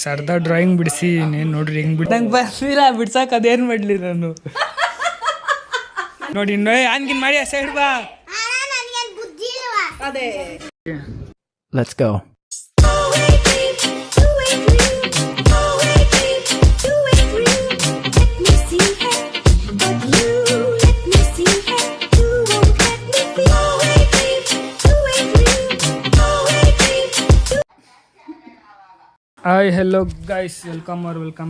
ಸರ್ದ drawing ಬಿಡಿಸಿ ಇನ್ನೇನು ನೋಡ್ರಿ ಹೆಂಗೆ ಬಿಟ್ಟು ನಂಗೆ ಬರ್ಲಿಲ್ಲ ಬಿಡ್ಸಕ್ಕೆ ಅದೇನು ಮಾಡಲಿ ನಾನು ನೋಡಿ ಇನ್ನೂ ಆನ್ಗಿನ್ ಮಾಡಿ ಆ ಸೈಡ್ ಬಾ ಅದೇ let's go hi hello guys welcome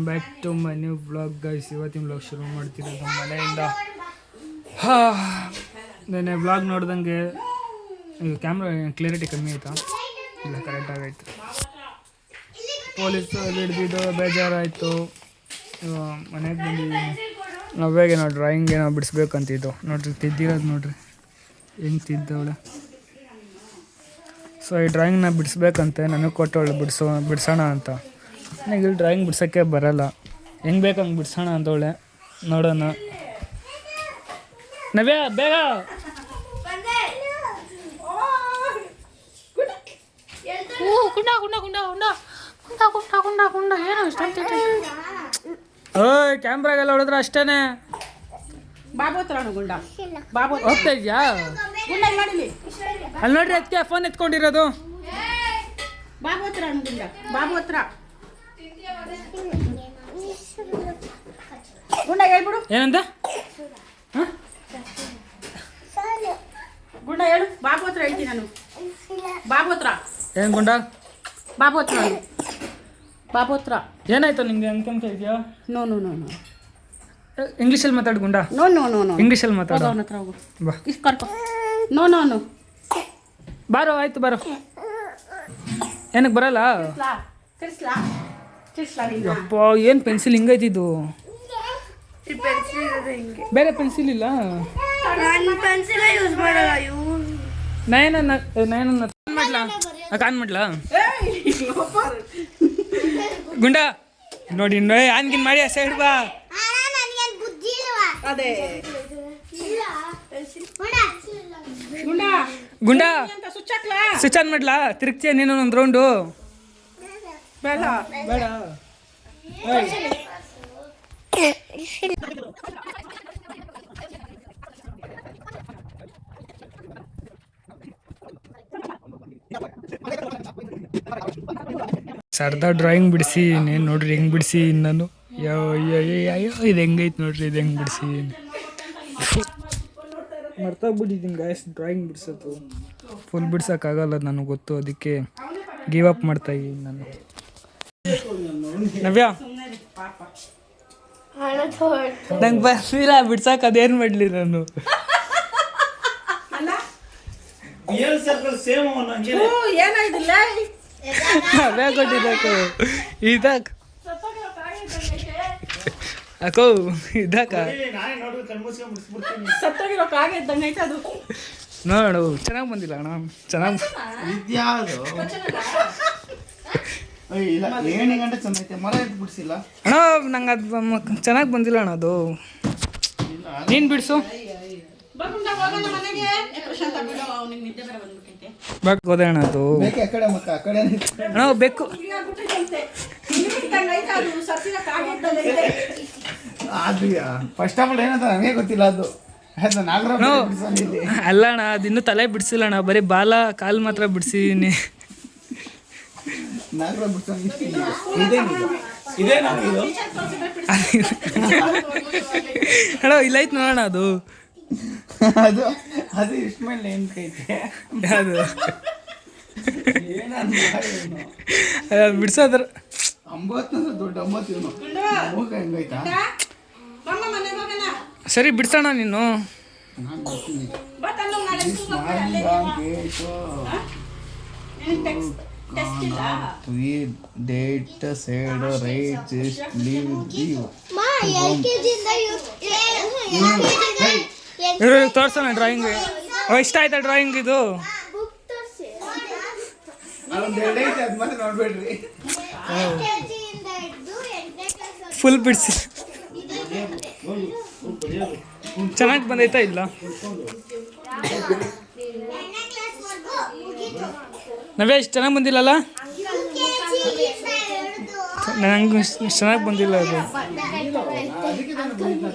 back to my new vlog guys. ಇವತ್ತಿನ ವ್ಲಾಗ್ ಶುರು ಮಾಡ್ತಿರೋದು ಮನೆಯಿಂದ. ನೆನ್ನೆ ವ್ಲಾಗ್ ನೋಡ್ದಂಗೆ ಇದು ಕ್ಯಾಮ್ರಾ ಕ್ಲಿಯರಿಟಿ ಕಮ್ಮಿ ಆಯಿತಾ? ಇಲ್ಲ, ಕರೆಕ್ಟಾಗೈತೆ. ಪೊಲೀಸು ಹಿಡಿದಿದ್ದು ಬೇಜಾರಾಯಿತು. ಮನೆಗೆ ಬಂದಿದ್ದೀನಿ. ನವ್ಯಾಗೆ ನಾವು ಡ್ರಾಯಿಂಗ್ ಏನೋ ಬಿಡಿಸ್ಬೇಕಂತಿದ್ದು ನೋಡ್ರಿ, ತಿದ್ದಿರೋದು ನೋಡ್ರಿ ಹೆಂಗೆ ತಿದ್ದವಳೆ. ಸೊ ಈ ಡ್ರಾಯಿಂಗ್ನ ಬಿಡಿಸ್ಬೇಕಂತೆ ನನಗೆ ಕೊಟ್ಟವಳು ಬಿಡಿಸೋಣ ಅಂತ. ನನಗೆ ಇಲ್ಲಿ ಡ್ರಾಯಿಂಗ್ ಬಿಡ್ಸೋಕ್ಕೆ ಬರೋಲ್ಲ, ಹೆಂಗೆ ಬೇಕು ಹಂಗೆ ಬಿಡಿಸೋಣ ಅಂತವಳೆ. ನೋಡೋಣ. ನವ್ಯ ಬೇಗ ಓಯ್ ಕ್ಯಾಮ್ರಾಗೆಲ್ಲ ಹೊಡೆದ್ರೆ ಅಷ್ಟೇನೆ. ಹೋಗ್ತಾ ಇದೆಯಾ? ಅಲ್ಲಿ ನೋಡ್ರಿ, ಅದಕ್ಕೆ ಫೋನ್ ಎತ್ಕೊಂಡಿರೋದು. ಏನಂತ ಗುಂಡ ಹೇಳು. ಬಾಬು ಹತ್ರ ಹೇಳ್ತೀನಿ ನಾನು. ಬಾಬು ಹತ್ರ ಏನು ಗುಂಡ? ಬಾಬು ಹತ್ರ ಬಾಬು ಹತ್ರ ಏನಾಯ್ತು ನಿಂಗೆ ಅನ್ಕೊಂತ ಇದೆಯಾ? ನೋ ನೋ ನೋ ನೋ ಇಂಗ್ಲೀಷಲ್ಲಿ ಮಾತಾಡು ಗುಂಡ. ನೋ ನೋ ನೋ ನೋ ಇಂಗ್ಲೀಷಲ್ಲಿ ಮಾತಾಡು. ಅವನ ಹತ್ರ ಹೋಗು. ಬಾ, ಇಷ್ಟು ಕರ್ಕೊ. ನೋ ನೋ ನೋ ಬಾರೋ. ಆಯ್ತು ಬಾರೋ. ಏನಕ್ಕೆ ಬರಲ್ಲ? ಅಪ್ಪ ಏನು ಪೆನ್ಸಿಲ್ ಹಿಂಗೈತಿದ್ದು? ಬೇರೆ ಪೆನ್ಸಿಲ್ ಇಲ್ಲ? ನಯನ ಕಾನ್ ಮಾಡ್ಲಾ ಗುಂಡ? ನೋಡಿ ಇನ್ನೂ ಆನ್ಗಿನ್ ಮಾಡಿ ಆ ಸೈಡ್ ಬಾ. ಅದೇ ಗುಂಡ ಸ್ವಿಚ್ ಆನ್ ಮಾಡ್ಲಾ? ತಿರುಗ್ತೀಯ ನೀನು ಒಂದು ರೌಂಡು? ಬೇಡ ಬೇಡ. ಸರ್ದ ಡ್ರಾಯಿಂಗ್ ಬಿಡಿಸಿ ಇನ್ನೇನು ನೋಡ್ರಿ ಹೆಂಗೆ ಬಿಡಿಸಿ ನಾನು. ಅಯ್ಯೋ ಇದು ಹೆಂಗೈತೆ ನೋಡ್ರಿ, ಇದು ಹೆಂಗೆ ಬಿಡಿಸಿ. ಮರ್ತೋಗ್ಬಿಟ್ಟಿದ್ದೀನಿ ಗಾಯ್ಸ್ ಡ್ರಾಯಿಂಗ್ ಬಿಡಿಸೋದು. ಫುಲ್ ಬಿಡ್ಸೋಕ್ಕಾಗಲ್ಲ ನನಗೆ ಗೊತ್ತು, ಅದಕ್ಕೆ ಗಿವ್ ಅಪ್ ಮಾಡ್ತಾಯಿದ್ದೀನಿ ನಾನು. ನವ್ಯ ನಂಗೆ ಬರ್ಲಿಲ್ಲ ಬಿಡ್ಸಕ್ಕೆ ಅದೇನು ಮಾಡಲಿ ನಾನು? ನವ್ಯ ಕೊಟ್ಟಿದ್ದಕ್ಕೋ ಇದಕ್ಕೆ ಅಕ್ಕೋ ಇದಕ್ಕ ನೋಡು ಚೆನ್ನಾಗಿ ಬಂದಿಲ್ಲ ಅಣ್ಣ. ಚೆನ್ನಾಗಿ ಅಣ್ಣ, ನಂಗೆ ಅದು ಚೆನ್ನಾಗಿ ಬಂದಿಲ್ಲ ಅಣ್ಣ. ಅದು ನೀನು ಬಿಡಿಸು. ಹೋದೆ ಅಣ್ಣ ಅದು ಅಣ್ಣ ಬೇಕು. ಫಸ್ಟ್ ಆಫ್ ಆಲ್ ಏನಂತ ನನಗೆ ಗೊತ್ತಿಲ್ಲ. ಅದು ಅಲ್ಲ ಅಣ್ಣ, ಅದು ಇನ್ನೂ ತಲೆ ಬಿಡಿಸಿಲ್ಲ ಅಣ್ಣ, ಬರೀ ಬಾಲ ಕಾಲು ಮಾತ್ರ ಬಿಡಿಸಿದ್ದೀನಿ. ಅಣ್ಣ ಇಲ್ಲೈತೆ ನೋಡೋಣ. ಅದು ಅದು ಅದು ಇಷ್ಟ ಮೇಲೆ ಏನ್ಕೈತೆ ಅದು ಬಿಡ್ಸೋದ್ರ 9 ದೊಡ್ಡ 9 ಹೆಂಗೈತಾ? ಸರಿ ಬಿಡ್ಸೋಣ ನೀನು. ಡೇಟ್ ಸೈಡ್ ರೈಟ್ ಲೀವ್ ತೋರ್ಸೋಣ ಡ್ರಾಯಿಂಗ್. ಇಷ್ಟ ಆಯ್ತಾ ಡ್ರಾಯಿಂಗ್? ಇದು ಫುಲ್ ಬಿಡಿಸಿ ಚೆನ್ನಾಗಿ ಬಂದೈತಾ ಇಲ್ಲ? ನವ್ಯ ಇಷ್ಟು ಚೆನ್ನಾಗಿ ಬಂದಿಲ್ಲಲ್ಲ? ನಂಗೆ ಚೆನ್ನಾಗಿ ಬಂದಿಲ್ಲ ಅದು ಅದಕ್ಕೆ ತಾನೇ ಬಂದಿದ್ದು.